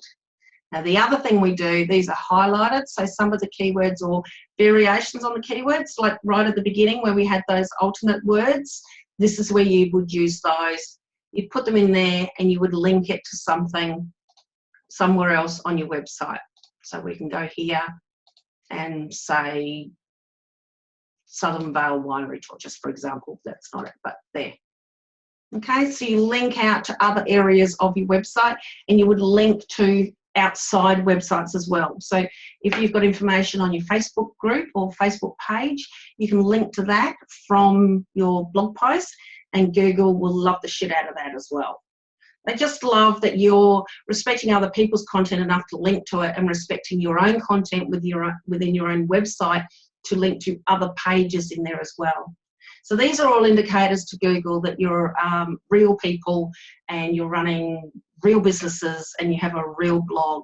Now, the other thing we do, these are highlighted, so some of the keywords or variations on the keywords, like right at the beginning where we had those alternate words, this is where you would use those. You'd put them in there and you would link it to something somewhere else on your website. So we can go here and say Southern Vale Winery Tour, just for example. That's not it, but there. Okay, so you link out to other areas of your website, and you would link to outside websites as well. So if you've got information on your Facebook group or Facebook page, you can link to that from your blog post, and Google will love the shit out of that as well. They just love that you're respecting other people's content enough to link to it, and respecting your own content within your own website to link to other pages in there as well. So these are all indicators to Google that you're real people and you're running real businesses and you have a real blog,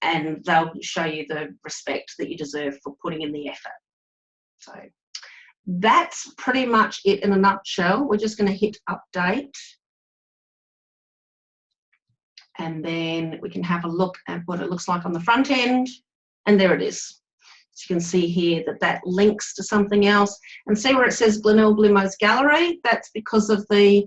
and they'll show you the respect that you deserve for putting in the effort. So that's pretty much it in a nutshell. We're just going to hit update. And then we can have a look at what it looks like on the front end. And there it is. So you can see here that that links to something else. And see where it says Glenelg Limos Gallery? That's because of the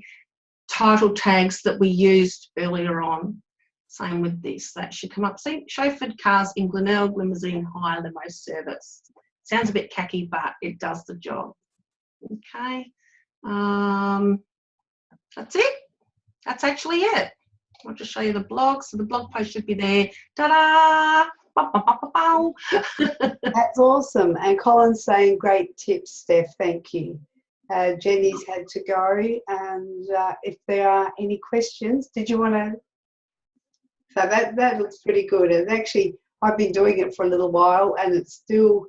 title tags that we used earlier on. Same with this. That should come up. See, chauffeured cars in Glenelg Limousine Hire Limo Service. Sounds a bit cacky, but it does the job. Okay. That's it. That's actually it. I'll just show you the blog. So the blog post should be there. Ta-da! That's awesome. And Colin's saying, great tips, Steph. Thank you. Jenny's had to go. And if there are any questions, did you want to? So that looks pretty good. And actually, I've been doing it for a little while, and it's still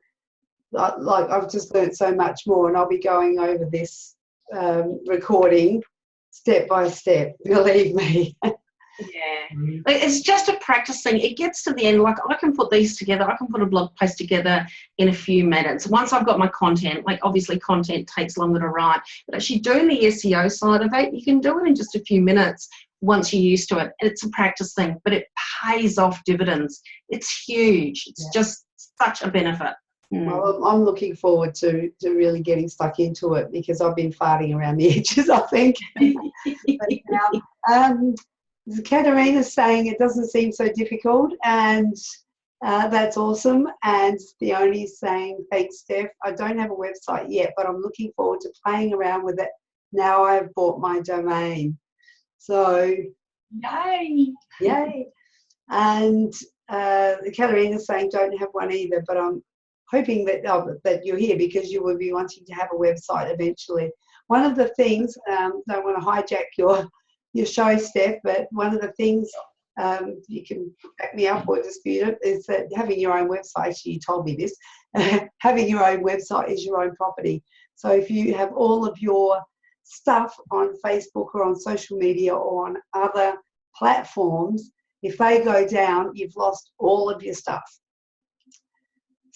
like I've just learned so much more. And I'll be going over this recording step by step. Believe me. Yeah, it's just a practice thing. It gets to the end, like I can put these together, I can put a blog post together in a few minutes. Once I've got my content, like obviously content takes longer to write, but actually doing the SEO side of it, you can do it in just a few minutes once you're used to it. It's a practice thing, but it pays off dividends. It's huge. It's just such a benefit. Well, I'm looking forward to really getting stuck into it because I've been farting around the edges, I think. But now, Katerina's saying it doesn't seem so difficult, and that's awesome. And Theoni's saying, thanks, Steph. I don't have a website yet, but I'm looking forward to playing around with it now I've bought my domain. So, yay! Yay. And Katerina's saying, don't have one either, but I'm hoping that that you're here because you will be wanting to have a website eventually. One of the things, don't want to hijack your show, Steph, but one of the things, you can back me up or dispute it, is that having your own website, actually you told me this, having your own website is your own property. So if you have all of your stuff on Facebook or on social media or on other platforms, if they go down, you've lost all of your stuff.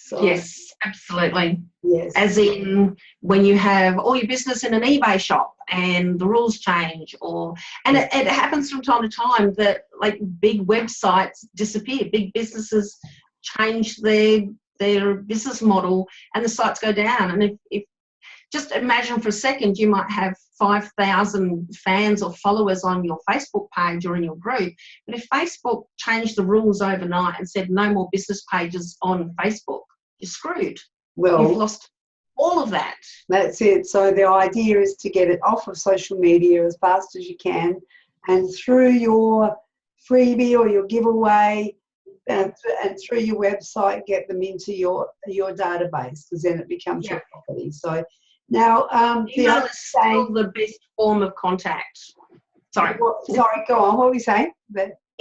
So, yes, absolutely. Yes. As in when you have all your business in an eBay shop and the rules change, and it happens from time to time that like big websites disappear, big businesses change their business model and the sites go down. And if just imagine for a second, you might have 5,000 fans or followers on your Facebook page or in your group. But if Facebook changed the rules overnight and said no more business pages on Facebook, you're screwed. Well, you've lost all of that. That's it. So the idea is to get it off of social media as fast as you can, and through your freebie or your giveaway and through your website, get them into your database, because then it becomes your property. So now, email is still the best form of contact. Sorry, go on. What were we saying?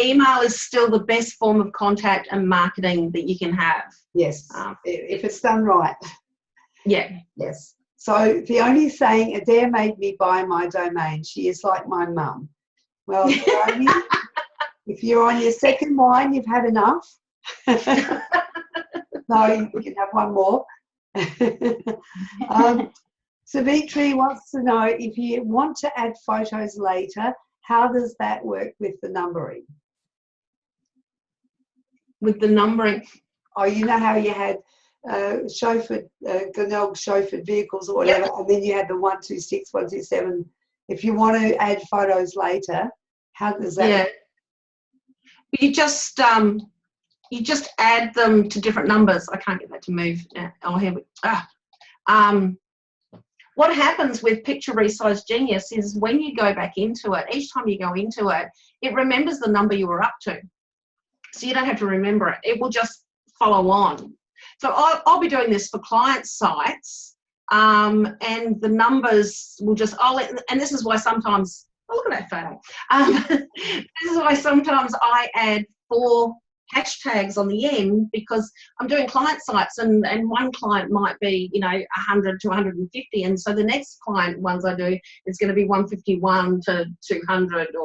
Email is still the best form of contact and marketing that you can have. Yes, if it's done right. Yeah. Yes. So Fiona's saying, Adair made me buy my domain. She is like my mum. Well, Fiona, if you're on your second wine, you've had enough. No, you can have one more. Savitri wants to know, if you want to add photos later, how does that work with the numbering? With the numbering? Oh, you know how you had chauffeured, Glenelg chauffeured vehicles or whatever, and then you had the 126, 127. If you want to add photos later, how does that work? You just add them to different numbers. I can't get that to move. Oh, here we what happens with Picture Resize Genius is when you go back into it, each time you go into it, it remembers the number you were up to. So you don't have to remember it. It will just follow on. So I'll be doing this for client sites, and the numbers will just, and this is why sometimes, look at that photo. This is why sometimes I add 4 hashtags on the end, because I'm doing client sites and one client might be 100 to 150, and so the next client ones I do is going to be 151 to 200,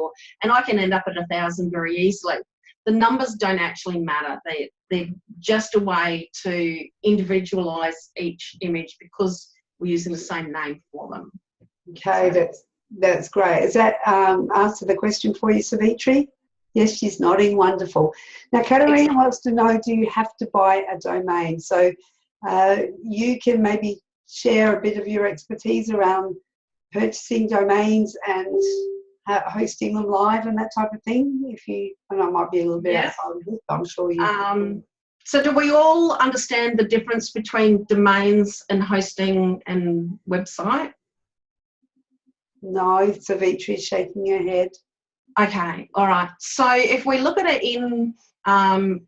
and I can end up at 1,000 very easily. The numbers don't actually matter. They're just a way to individualize each image because we're using the same name for them. Okay, that's great. Is that answer the question for you, Savitri? Yes, she's nodding. Wonderful. Now, Katerina wants to know, do you have to buy a domain? So you can maybe share a bit of your expertise around purchasing domains and hosting them live and that type of thing. If you, I know it might be a little bit outside of this, but I'm sure you. So do we all understand the difference between domains and hosting and website? No, Savitri's shaking her head. Okay, all right. So if we look at it in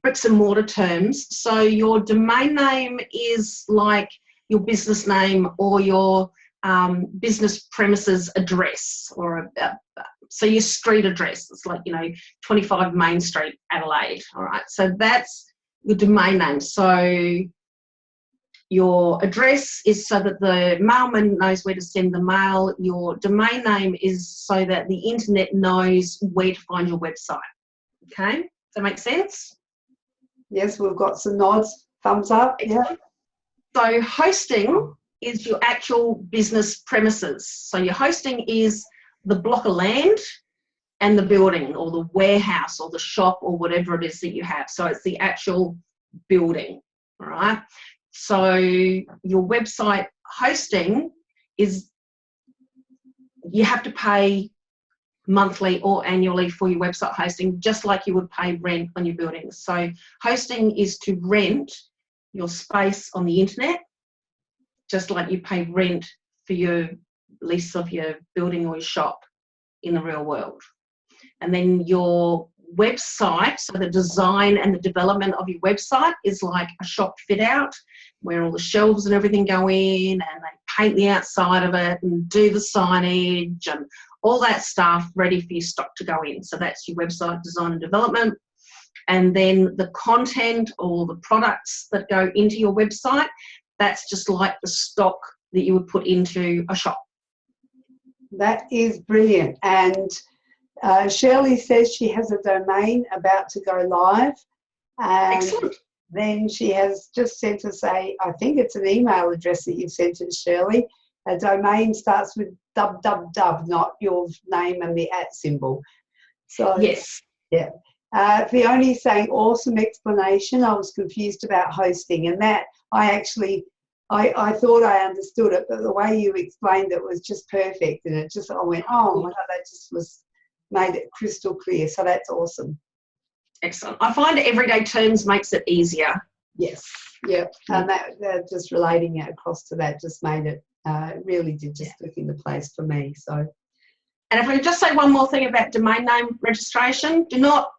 bricks and mortar terms, so your domain name is like your business name or your business premises address, or so your street address. It's like, 25 Main Street, Adelaide. All right, so that's your domain name. So your address is so that the mailman knows where to send the mail. Your domain name is so that the internet knows where to find your website. Okay, does that make sense? Yes, we've got some nods, thumbs up. Yeah. So hosting is your actual business premises. So your hosting is the block of land and the building or the warehouse or the shop or whatever it is that you have. So it's the actual building, all right? So your website hosting is, you have to pay monthly or annually for your website hosting, just like you would pay rent on your buildings. So hosting is to rent your space on the internet, just like you pay rent for your lease of your building or your shop in the real world. And then your website, so the design and the development of your website is like a shop fit out where all the shelves and everything go in and they paint the outside of it and do the signage and all that stuff ready for your stock to go in. So that's your website design and development. And then the content or the products that go into your website, that's just like the stock that you would put into a shop. That is brilliant. And Shirley says she has a domain about to go live. And excellent. Then she has just sent us I think it's an email address that you've sent us, Shirley. A domain starts with www, not your name and the @ symbol. So yes. Yeah. Fiona's saying awesome explanation. I was confused about hosting, and that I thought I understood it, but the way you explained it was just perfect, and it just, I went, oh my God, that just made it crystal clear. So that's awesome. Excellent. I find everyday terms makes it easier. Yes. Yep. And that just relating it across to that just made it really did just click into place for me. So. And if we just say one more thing about domain name registration, do not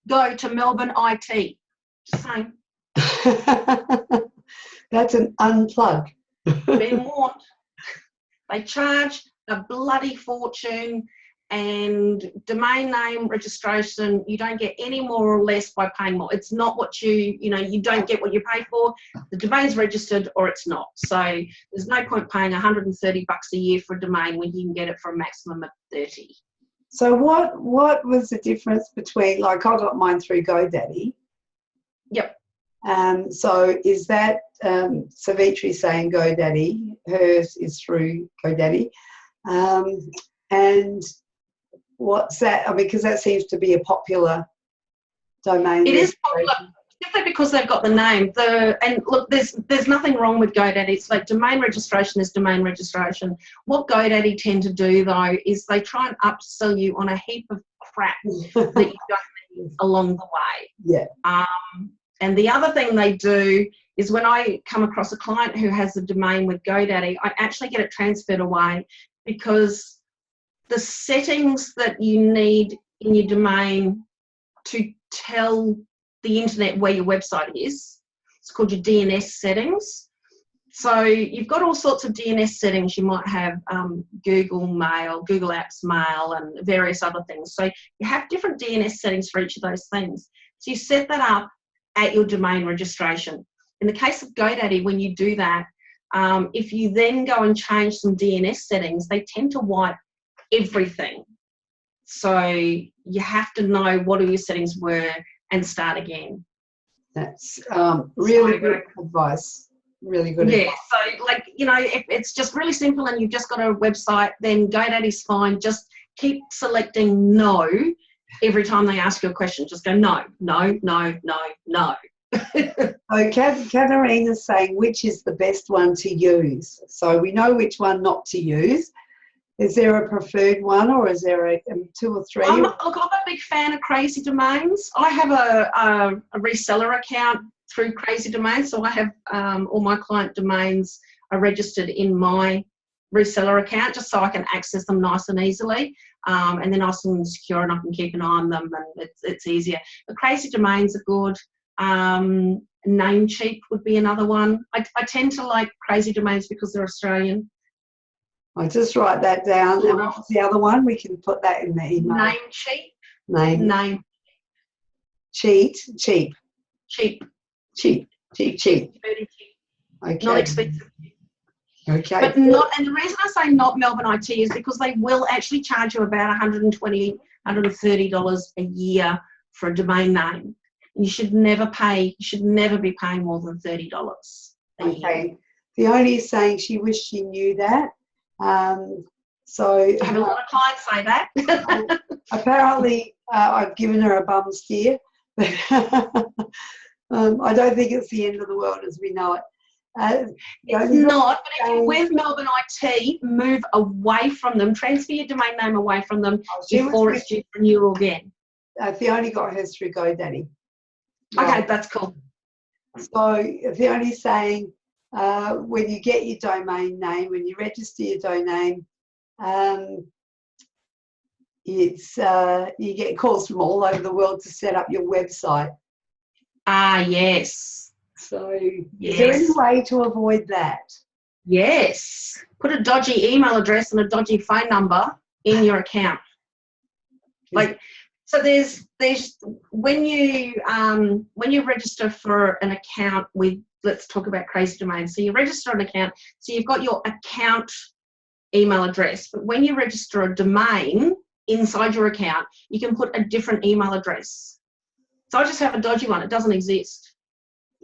go to Melbourne IT. Just saying. That's an unplug. Being warned. They charge a bloody fortune, and domain name registration, you don't get any more or less by paying more. It's not what you don't get what you pay for. The domain's registered or it's not. So there's no point paying $130 a year for a domain when you can get it for a maximum of 30. So what was the difference between, like, I got mine through GoDaddy. Yep. So is that Savitri saying GoDaddy? Hers is through GoDaddy. And what's that? I mean, because that seems to be a popular domain. It is popular simply because they've got the name. And look, there's nothing wrong with GoDaddy. It's like domain registration is domain registration. What GoDaddy tend to do though is they try and upsell you on a heap of crap that you don't need along the way. Yeah. And the other thing they do is when I come across a client who has a domain with GoDaddy, I actually get it transferred away, because the settings that you need in your domain to tell the internet where your website is, it's called your DNS settings. So you've got all sorts of DNS settings. You might have Google Mail, Google Apps Mail, and various other things. So you have different DNS settings for each of those things. So you set that up at your domain registration. In the case of GoDaddy, when you do that, if you then go and change some DNS settings, they tend to wipe everything. So you have to know what all your settings were and start again. That's really good advice. Really good advice. So if it's just really simple and you've just got a website, then GoDaddy's fine. Just keep selecting no every time they ask you a question. Just go no, no, no, no, no. So Katharine is saying which is the best one to use. So we know which one not to use. Is there a preferred one, or is there a 2 or 3? Look, I'm a big fan of Crazy Domains. I have a reseller account through Crazy Domains, so I have all my client domains are registered in my reseller account just so I can access them nice and easily, and they're nice and secure and I can keep an eye on them, and it's easier. The Crazy Domains are good. Namecheap would be another one. I tend to like Crazy Domains because they're Australian. I'll just write that down. And what was the other one? We can put that in the email. Namecheap. Name. Cheap. Cheap. Very cheap. Okay. Not expensive. Okay. But not, and the reason I say not Melbourne IT is because they will actually charge you about $120, $130 a year for a domain name. You should never be paying more than $30 a year. Okay. Fiona is saying she wished she knew that. So I have a lot of clients say that. Apparently, I've given her a bum steer. I don't think it's the end of the world as we know it. It's not, but if you're with Melbourne IT, move away from them. Transfer your domain name away from them before it's due for renewal again. Fiona got hers through GoDaddy. Okay, that's cool. So Fiona's saying when you get your domain name, when you register your domain, you get calls from all over the world to set up your website. Ah, yes. So is there any way to avoid that? Yes. Put a dodgy email address and a dodgy phone number in your account. So there's when you register for an account with, let's talk about Crazy Domains. So you register an account, so you've got your account email address, but when you register a domain inside your account, you can put a different email address. So I just have a dodgy one. It doesn't exist.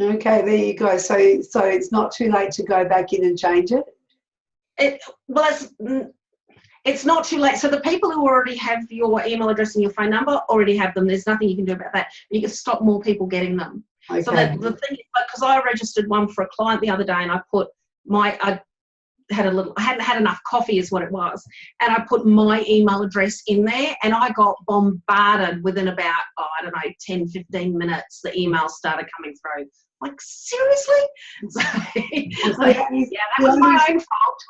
Okay, there you go. So it's not too late to go back in and change it? It's not too late. So the people who already have your email address and your phone number already have them. There's nothing you can do about that. You can stop more people getting them. Okay. So the thing is, because I registered one for a client the other day, and I put I hadn't had enough coffee is what it was, and I put my email address in there, and I got bombarded within about 10, 15 minutes. The emails started coming through. Like, seriously? So, that was my own fault.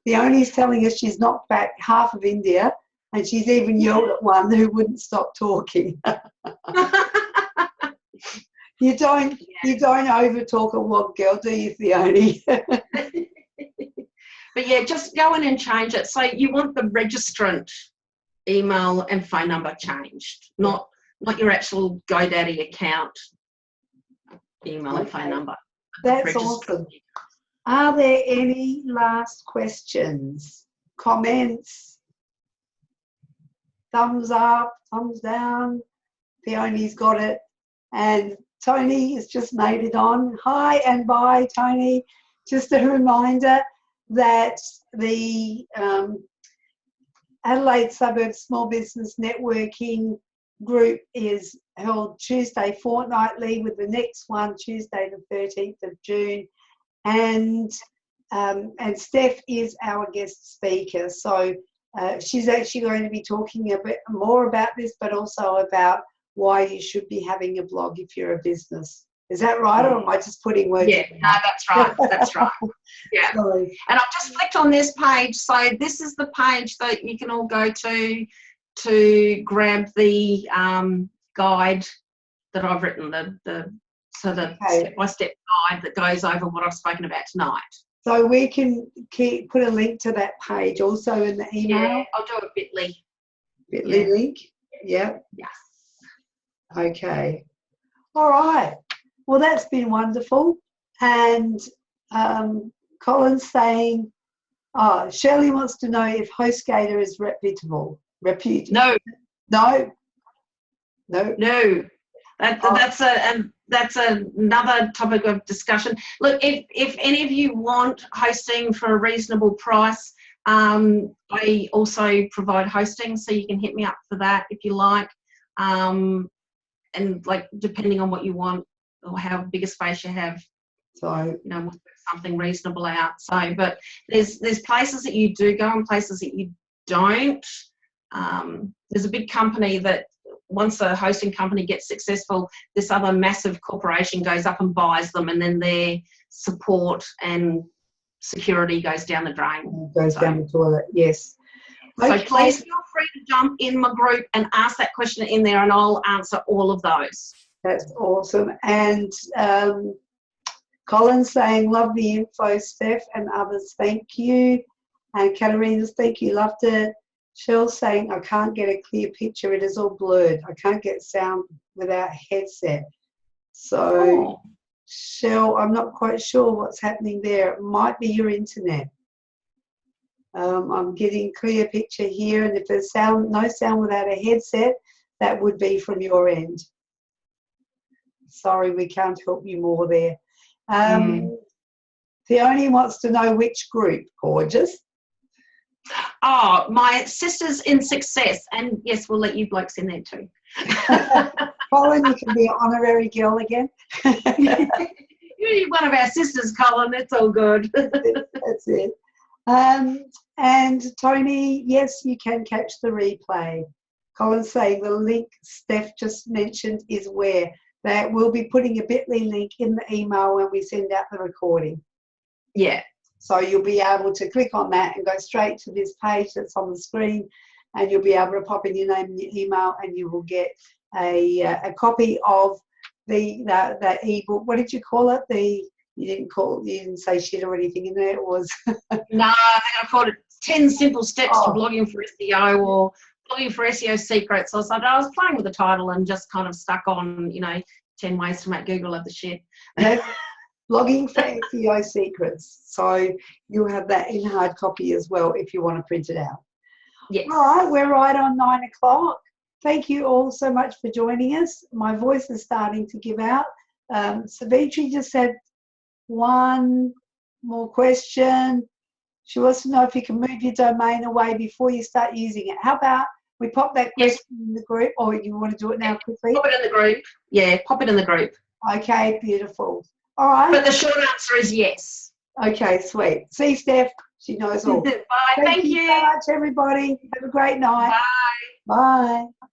Fiona's telling us she's knocked back half of India, and she's even yelled at one who wouldn't stop talking. You don't over talk a wog girl, do you, Fiona? But yeah, just go in and change it. So you want the registrant email and phone number changed, not your actual GoDaddy account email and phone number. That's awesome. Are there any last questions, comments, thumbs up, thumbs down? Fiona's got it. And Tony has just made it on. Hi and bye, Tony. Just a reminder that the Adelaide Suburb Small Business Networking group is held Tuesday fortnightly, with the next one Tuesday the 13th of June. And Steph is our guest speaker. So she's actually going to be talking a bit more about this, but also about why you should be having a blog if you're a business. Is that right, or am I just putting words? Yeah, no, that's right. That's right. Yeah. Sorry. And I've just clicked on this page. So this is the page that you can all go to grab the guide that I've written, the step-by-step guide that goes over what I've spoken about tonight. So we can put a link to that page also in the email? Yeah, I'll do a bit.ly. Bit.ly link? Yeah. Yes. Okay. All right. Well, that's been wonderful. And Colin's saying, Shirley wants to know if HostGator is reputable. No. No? No? No. That's another topic of discussion. Look, if any of you want hosting for a reasonable price, I also provide hosting, so you can hit me up for that if you like. And like depending on what you want or how big a space you have, So, you know, we'll work something reasonable out. So, but there's places that you do go and places that you don't. There's a big company that once a hosting company gets successful, this other massive corporation goes up and buys them, and then their support and security goes down the drain. goes down the toilet, yes. So Okay. please feel free to jump in my group and ask that question in there, and I'll answer all of those. That's awesome. And Colin's saying, love the info, Steph, and others, thank you. And Katarina's, thank you, loved it. Shell's saying, I can't get a clear picture. It is all blurred. I can't get sound without headset. So, Shell, I'm not quite sure what's happening there. It might be your internet. I'm getting clear picture here, and if there's sound, no sound without a headset, that would be from your end. Sorry, we can't help you more there. Theoni wants to know which group, gorgeous. Oh, my Sisters in Success, and yes, we'll let you blokes in there too. Colin, you can be an honorary girl again. You're one of our sisters, Colin. It's all good. That's it. And Tony, yes, you can catch the replay. Colin's saying the link Steph just mentioned is where. That we'll be putting a bit.ly link in the email when we send out the recording. Yeah. So you'll be able to click on that and go straight to this page that's on the screen, and you'll be able to pop in your name and your email, and you will get a copy of the ebook. What did you call it? You didn't say shit or anything in there. It was No, I think I called it 10 Simple Steps to Blogging for SEO or Blogging for SEO Secrets. So I was playing with the title and just kind of stuck on, 10 ways to make Google have the shit. Blogging for SEO Secrets. So you'll have that in hard copy as well if you want to print it out. Yes. All right, we're right on 9 o'clock. Thank you all so much for joining us. My voice is starting to give out. Savitri just said one more question. She wants to know if you can move your domain away before you start using it. How about we pop that question in the group, or you want to do it now quickly? Pop it in the group. Yeah, pop it in the group. Okay, beautiful. All right. But the short answer is yes. Okay, sweet. See, Steph, she knows all. Bye. Thank you so much, everybody. Have a great night. Bye. Bye.